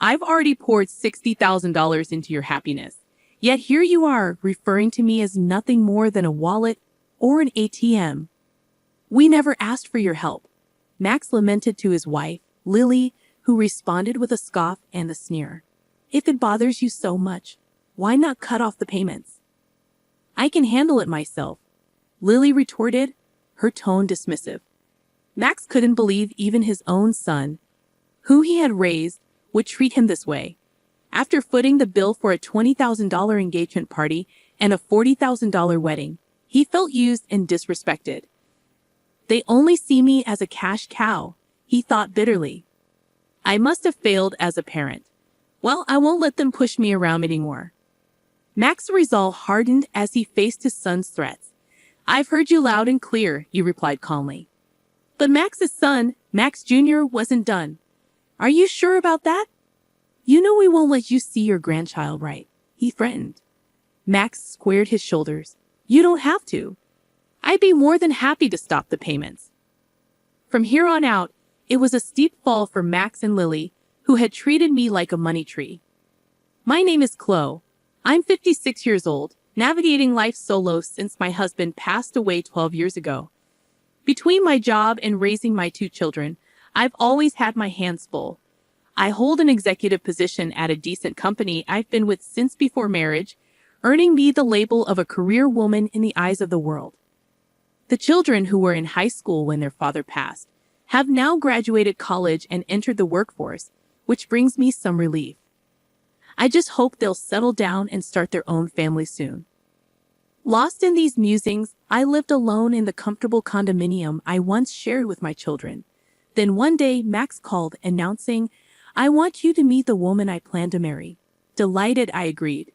I've already poured $60,000 into your happiness. Yet here you are, referring to me as nothing more than a wallet or an ATM. We never asked for your help. Max lamented to his wife, Lily, who responded with a scoff and a sneer. If it bothers you so much, why not cut off the payments? I can handle it myself, Lily retorted, her tone dismissive. Max couldn't believe even his own son, who he had raised, would treat him this way. After footing the bill for a $20,000 engagement party and a $40,000 wedding, he felt used and disrespected. They only see me as a cash cow, he thought bitterly. I must have failed as a parent. Well, I won't let them push me around anymore. Max's resolve hardened as he faced his son's threats. I've heard you loud and clear, he replied calmly. But Max's son, Max Jr., wasn't done. Are you sure about that? You know we won't let you see your grandchild, right? He threatened. Max squared his shoulders. You don't have to. I'd be more than happy to stop the payments. From here on out, it was a steep fall for Max and Lily, who had treated me like a money tree. My name is Chloe. I'm 56 years old, navigating life solo since my husband passed away 12 years ago. Between my job and raising my 2 children, I've always had my hands full. I hold an executive position at a decent company I've been with since before marriage, earning me the label of a career woman in the eyes of the world. The children who were in high school when their father passed have now graduated college and entered the workforce, which brings me some relief. I just hope they'll settle down and start their own family soon. Lost in these musings, I lived alone in the comfortable condominium I once shared with my children. Then one day, Max called, announcing, I want you to meet the woman I plan to marry. Delighted, I agreed.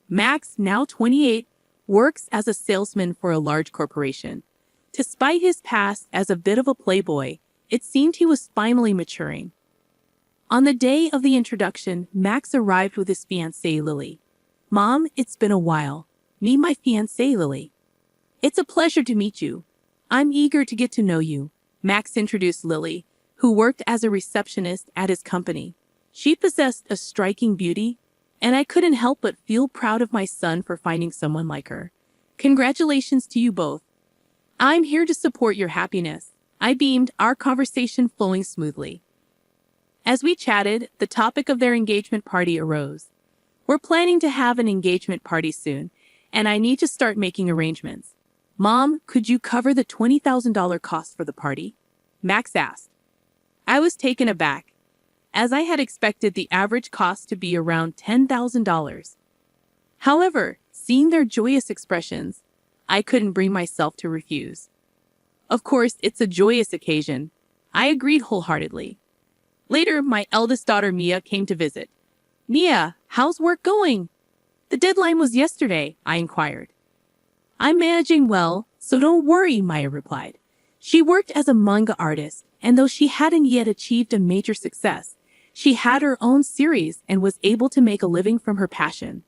Max, now 28, works as a salesman for a large corporation. Despite his past as a bit of a playboy, it seemed he was finally maturing. On the day of the introduction, Max arrived with his fiancée, Lily. Mom, it's been a while. Meet my fiancée, Lily. It's a pleasure to meet you. I'm eager to get to know you, Max introduced Lily, who worked as a receptionist at his company. She possessed a striking beauty, and I couldn't help but feel proud of my son for finding someone like her. Congratulations to you both. I'm here to support your happiness. I beamed, our conversation flowing smoothly. As we chatted, the topic of their engagement party arose. We're planning to have an engagement party soon, and I need to start making arrangements. Mom, could you cover the $20,000 cost for the party? Max asked. I was taken aback, as I had expected the average cost to be around $10,000. However, seeing their joyous expressions, I couldn't bring myself to refuse. Of course, it's a joyous occasion. I agreed wholeheartedly. Later, my eldest daughter Mia came to visit. Mia, how's work going? The deadline was yesterday, I inquired. I'm managing well, so don't worry, Maya replied. She worked as a manga artist, and though she hadn't yet achieved a major success, she had her own series and was able to make a living from her passion.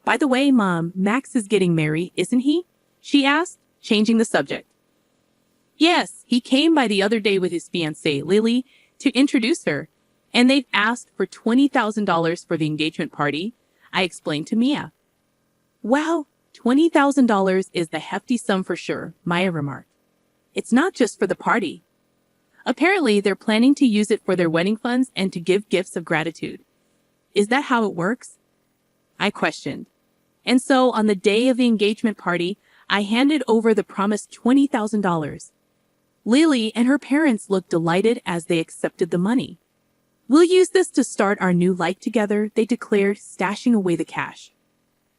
By the way, Mom, Max is getting married, isn't he? She asked, changing the subject. Yes, he came by the other day with his fiancée, Lily, to introduce her, and they've asked for $20,000 for the engagement party, I explained to Mia. Wow, $20,000 is the hefty sum for sure, Maya remarked. It's not just for the party. Apparently, they're planning to use it for their wedding funds and to give gifts of gratitude. Is that how it works? I questioned. And so, on the day of the engagement party, I handed over the promised $20,000. Lily and her parents looked delighted as they accepted the money. We'll use this to start our new life together, they declared, stashing away the cash.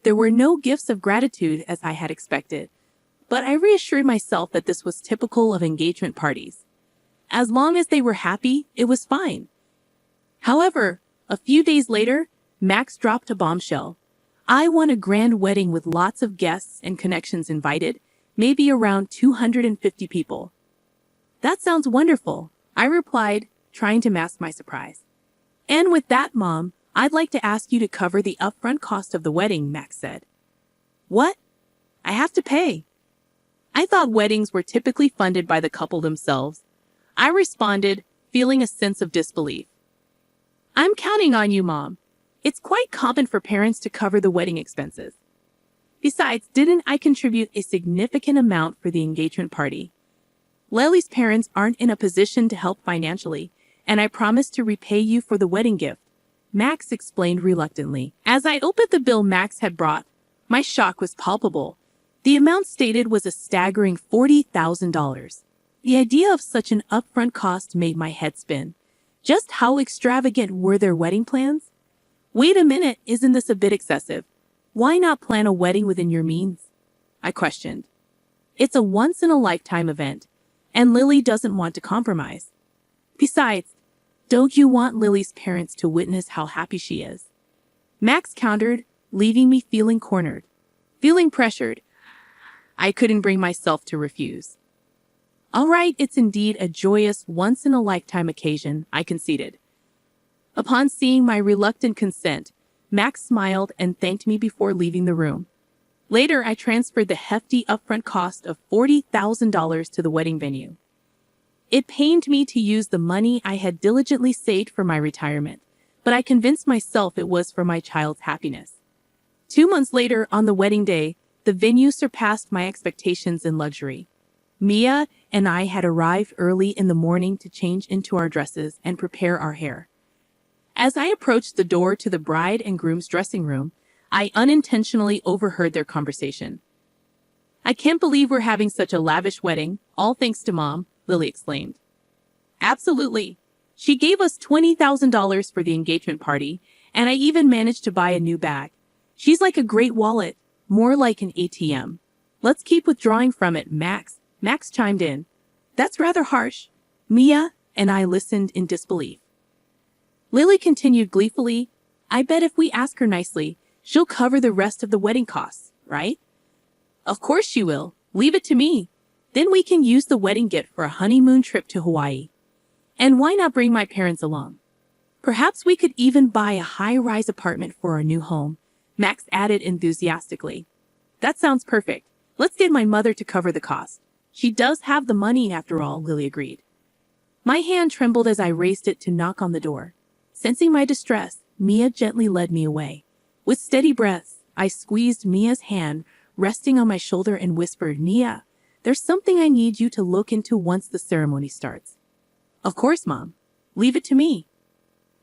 There were no gifts of gratitude as I had expected, but I reassured myself that this was typical of engagement parties. As long as they were happy, it was fine. However, a few days later, Max dropped a bombshell. I want a grand wedding with lots of guests and connections invited, maybe around 250 people. That sounds wonderful, I replied, trying to mask my surprise. And with that, Mom, I'd like to ask you to cover the upfront cost of the wedding, Max said. What? I have to pay. I thought weddings were typically funded by the couple themselves. I responded, feeling a sense of disbelief. I'm counting on you, Mom. It's quite common for parents to cover the wedding expenses. Besides, didn't I contribute a significant amount for the engagement party? Lily's parents aren't in a position to help financially, and I promised to repay you for the wedding gift, Max explained reluctantly. As I opened the bill Max had brought, my shock was palpable. The amount stated was a staggering $40,000. The idea of such an upfront cost made my head spin. Just how extravagant were their wedding plans? Wait a minute, isn't this a bit excessive? Why not plan a wedding within your means? I questioned. It's a once-in-a-lifetime event, and Lily doesn't want to compromise. Besides, don't you want Lily's parents to witness how happy she is? Max countered, leaving me feeling cornered. Feeling pressured, I couldn't bring myself to refuse. All right, it's indeed a joyous, once-in-a-lifetime occasion, I conceded. Upon seeing my reluctant consent, Max smiled and thanked me before leaving the room. Later, I transferred the hefty upfront cost of $40,000 to the wedding venue. It pained me to use the money I had diligently saved for my retirement, but I convinced myself it was for my child's happiness. 2 months later, on the wedding day, the venue surpassed my expectations in luxury. Mia and I had arrived early in the morning to change into our dresses and prepare our hair. As I approached the door to the bride and groom's dressing room, I unintentionally overheard their conversation. "I can't believe we're having such a lavish wedding, all thanks to Mom," Lily exclaimed. "Absolutely. She gave us $20,000 for the engagement party, and I even managed to buy a new bag. She's like a great wallet, more like an ATM. Let's keep withdrawing from it, Max." Max chimed in. "That's rather harsh." Mia and I listened in disbelief. Lily continued gleefully, "I bet if we ask her nicely, she'll cover the rest of the wedding costs, right?" "Of course she will. Leave it to me. Then we can use the wedding gift for a honeymoon trip to Hawaii. And why not bring my parents along? Perhaps we could even buy a high-rise apartment for our new home," Max added enthusiastically. "That sounds perfect. Let's get my mother to cover the cost. She does have the money after all," Lily agreed. My hand trembled as I raised it to knock on the door. Sensing my distress, Mia gently led me away. With steady breaths, I squeezed Mia's hand, resting on my shoulder, and whispered, "Mia, there's something I need you to look into once the ceremony starts." "Of course, Mom. Leave it to me."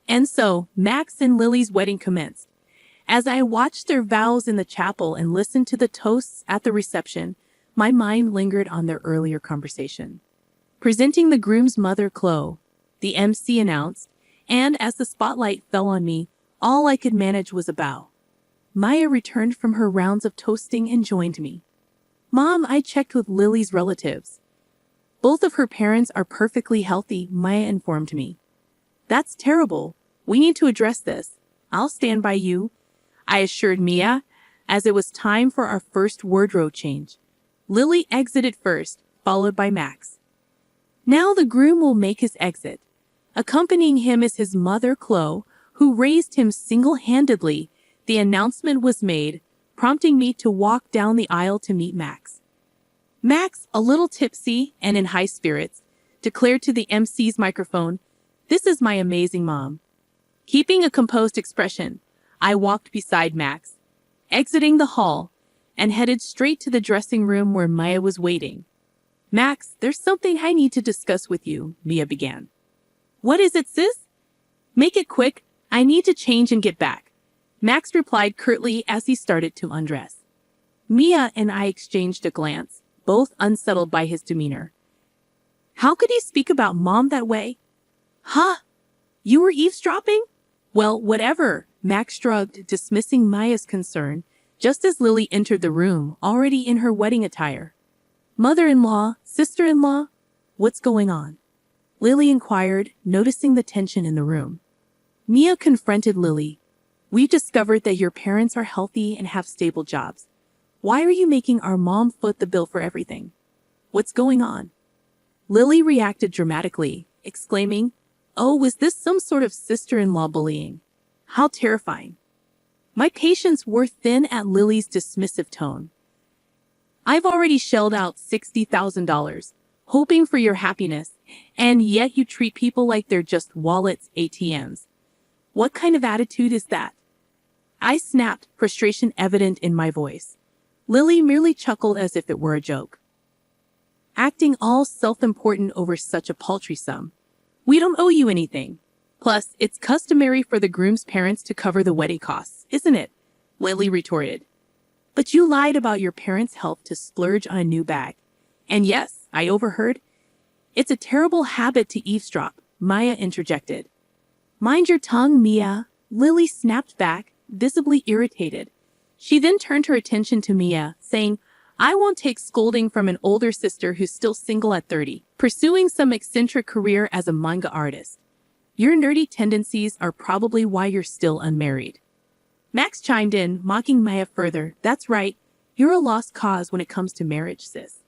And so, Max and Lily's wedding commenced. As I watched their vows in the chapel and listened to the toasts at the reception, my mind lingered on their earlier conversation. Presenting the groom's mother, Chloe, the MC announced, and as the spotlight fell on me, all I could manage was a bow. Maya returned from her rounds of toasting and joined me. "Mom, I checked with Lily's relatives. Both of her parents are perfectly healthy," Maya informed me. "That's terrible. We need to address this. I'll stand by you," I assured Mia, as it was time for our first wardrobe change. Lily exited first, followed by Max. Now the groom will make his exit. Accompanying him is his mother, Chloe, who raised him single-handedly. The announcement was made, prompting me to walk down the aisle to meet Max. Max, a little tipsy and in high spirits, declared to the MC's microphone, "This is my amazing mom." Keeping a composed expression, I walked beside Max, exiting the hall, and headed straight to the dressing room where Maya was waiting. "Max, there's something I need to discuss with you," Mia began. "What is it, sis?" "Make it quick. I need to change and get back," Max replied curtly as he started to undress. Mia and I exchanged a glance, both unsettled by his demeanor. How could he speak about Mom that way? "Huh? You were eavesdropping?" "Well, whatever," Max shrugged, dismissing Maya's concern, just as Lily entered the room, already in her wedding attire. "Mother-in-law, sister-in-law, what's going on?" Lily inquired, noticing the tension in the room. Mia confronted Lily. "We've discovered that your parents are healthy and have stable jobs. Why are you making our mom foot the bill for everything? What's going on?" Lily reacted dramatically, exclaiming, "Oh, was this some sort of sister-in-law bullying? How terrifying." My patience wore thin at Lily's dismissive tone. "I've already shelled out $60,000, hoping for your happiness, and yet you treat people like they're just wallets, ATMs. What kind of attitude is that? I snapped, frustration evident in my voice. Lily merely chuckled as if it were a joke. Acting all self-important over such a paltry sum. We don't owe you anything. Plus, it's customary for the groom's parents to cover the wedding costs, isn't it? Lily retorted. But you lied about your parents' help to splurge on a new bag. And yes, I overheard. It's a terrible habit to eavesdrop, Maya interjected. Mind your tongue, Mia, Lily snapped back, visibly irritated. She then turned her attention to Mia, saying, I won't take scolding from an older sister who's still single at 30, pursuing some eccentric career as a manga artist. Your nerdy tendencies are probably why you're still unmarried. Max chimed in, mocking Maya further. That's right, you're a lost cause when it comes to marriage, sis.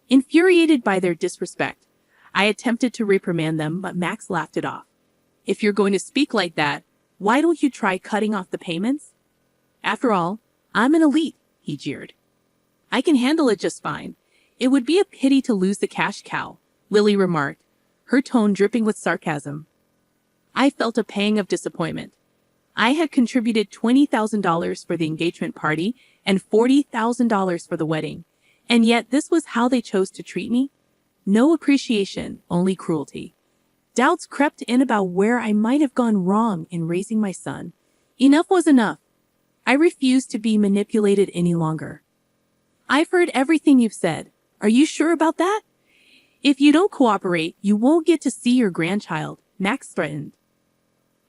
Infuriated by their disrespect, I attempted to reprimand them, but Max laughed it off. If you're going to speak like that, why don't you try cutting off the payments? After all, I'm an elite, he jeered. I can handle it just fine. It would be a pity to lose the cash cow, Lily remarked, her tone dripping with sarcasm. I felt a pang of disappointment. I had contributed $20,000 for the engagement party and $40,000 for the wedding, and yet this was how they chose to treat me? No appreciation, only cruelty. Doubts crept in about where I might have gone wrong in raising my son. Enough was enough. I refused to be manipulated any longer. I've heard everything you've said. Are you sure about that? If you don't cooperate, you won't get to see your grandchild, Max threatened.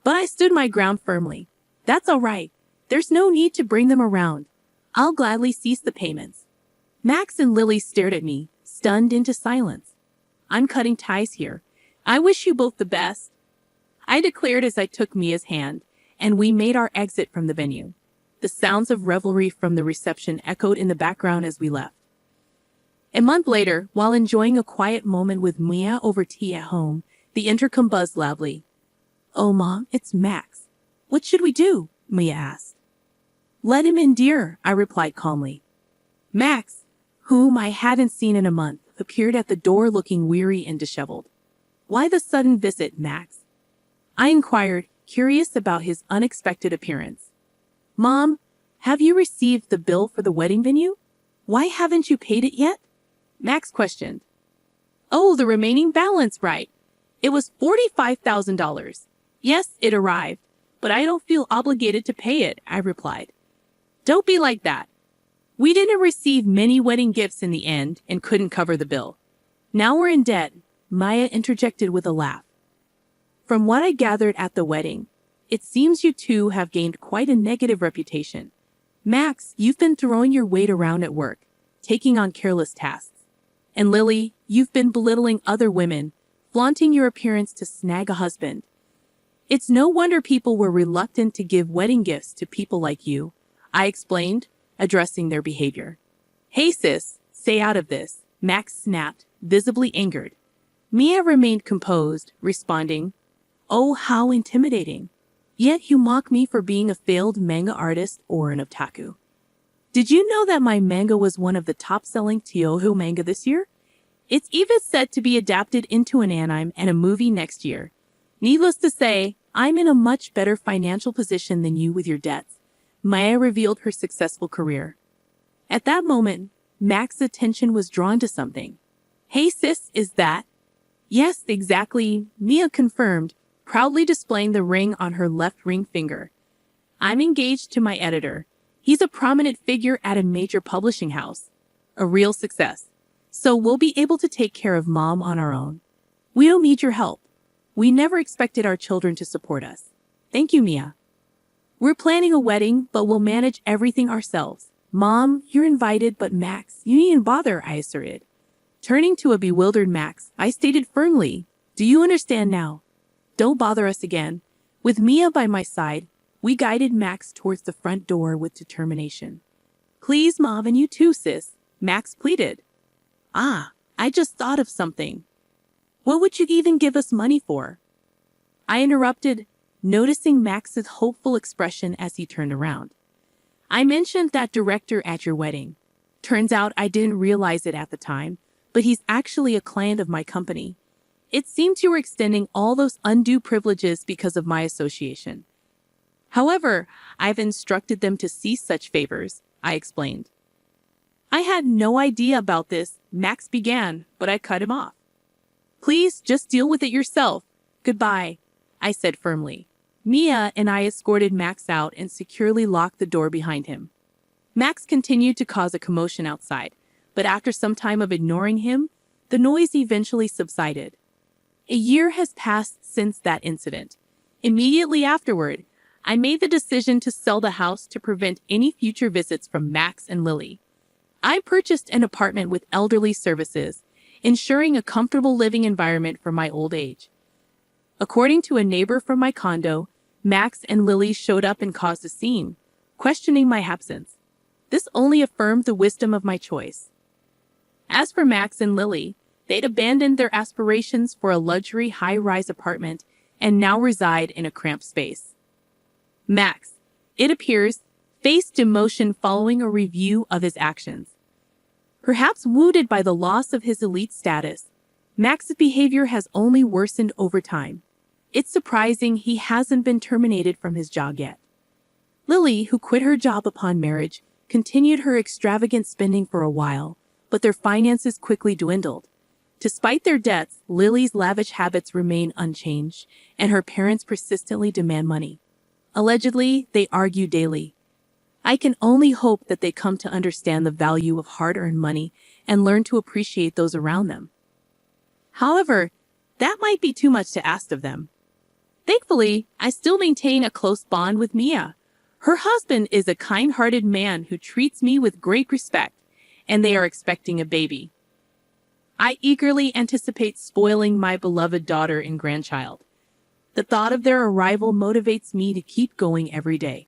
But I stood my ground firmly. That's all right. There's no need to bring them around. I'll gladly cease the payments. Max and Lily stared at me, stunned into silence. I'm cutting ties here. I wish you both the best, I declared as I took Mia's hand, and we made our exit from the venue. The sounds of revelry from the reception echoed in the background as we left. A month later, while enjoying a quiet moment with Mia over tea at home, the intercom buzzed loudly. Oh, Mom, it's Max. What should we do? Mia asked. Let him in, dear, I replied calmly. Max, whom I hadn't seen in a month, appeared at the door looking weary and disheveled. Why the sudden visit, Max? I inquired, curious about his unexpected appearance. Mom, have you received the bill for the wedding venue? Why haven't you paid it yet? Max questioned. Oh, the remaining balance, right. It was $45,000. Yes, it arrived, but I don't feel obligated to pay it, I replied. Don't be like that. We didn't receive many wedding gifts in the end and couldn't cover the bill. Now we're in debt, Maya interjected with a laugh. From what I gathered at the wedding, it seems you two have gained quite a negative reputation. Max, you've been throwing your weight around at work, taking on careless tasks. And Lily, you've been belittling other women, flaunting your appearance to snag a husband. It's no wonder people were reluctant to give wedding gifts to people like you, I explained, addressing their behavior. Hey sis, stay out of this, Max snapped, visibly angered. Mia remained composed, responding, Oh, how intimidating. Yet you mock me for being a failed manga artist or an otaku. Did you know that my manga was one of the top-selling Touhou manga this year? It's even set to be adapted into an anime and a movie next year. Needless to say, I'm in a much better financial position than you with your debts. Maya revealed her successful career. At that moment, Max's attention was drawn to something. Hey sis, is that? Yes, exactly, Mia confirmed, proudly displaying the ring on her left ring finger. I'm engaged to my editor. He's a prominent figure at a major publishing house. A real success. So we'll be able to take care of Mom on our own. We don't need your help. We never expected our children to support us. Thank you, Mia. We're planning a wedding, but we'll manage everything ourselves. Mom, you're invited, but Max, you needn't bother, I asserted. Turning to a bewildered Max, I stated firmly, Do you understand now? Don't bother us again. With Mia by my side, we guided Max towards the front door with determination. Please, Mom, and you too, sis, Max pleaded. Ah, I just thought of something. What would you even give us money for? I interrupted, noticing Max's hopeful expression as he turned around. I mentioned that director at your wedding. Turns out I didn't realize it at the time, but he's actually a client of my company. It seemed you were extending all those undue privileges because of my association. However, I've instructed them to cease such favors, I explained. I had no idea about this, Max began, but I cut him off. Please just deal with it yourself. Goodbye, I said firmly. Mia and I escorted Max out and securely locked the door behind him. Max continued to cause a commotion outside, but after some time of ignoring him, the noise eventually subsided. A year has passed since that incident. Immediately afterward, I made the decision to sell the house to prevent any future visits from Max and Lily. I purchased an apartment with elderly services, ensuring a comfortable living environment for my old age. According to a neighbor from my condo, Max and Lily showed up and caused a scene, questioning my absence. This only affirmed the wisdom of my choice. As for Max and Lily, they'd abandoned their aspirations for a luxury high-rise apartment and now reside in a cramped space. Max, it appears, faced emotion following a review of his actions. Perhaps wounded by the loss of his elite status, Max's behavior has only worsened over time. It's surprising he hasn't been terminated from his job yet. Lily, who quit her job upon marriage, continued her extravagant spending for a while, but their finances quickly dwindled. Despite their debts, Lily's lavish habits remain unchanged, and her parents persistently demand money. Allegedly, they argue daily. I can only hope that they come to understand the value of hard-earned money and learn to appreciate those around them. However, that might be too much to ask of them. Thankfully, I still maintain a close bond with Mia. Her husband is a kind-hearted man who treats me with great respect, and they are expecting a baby. I eagerly anticipate spoiling my beloved daughter and grandchild. The thought of their arrival motivates me to keep going every day.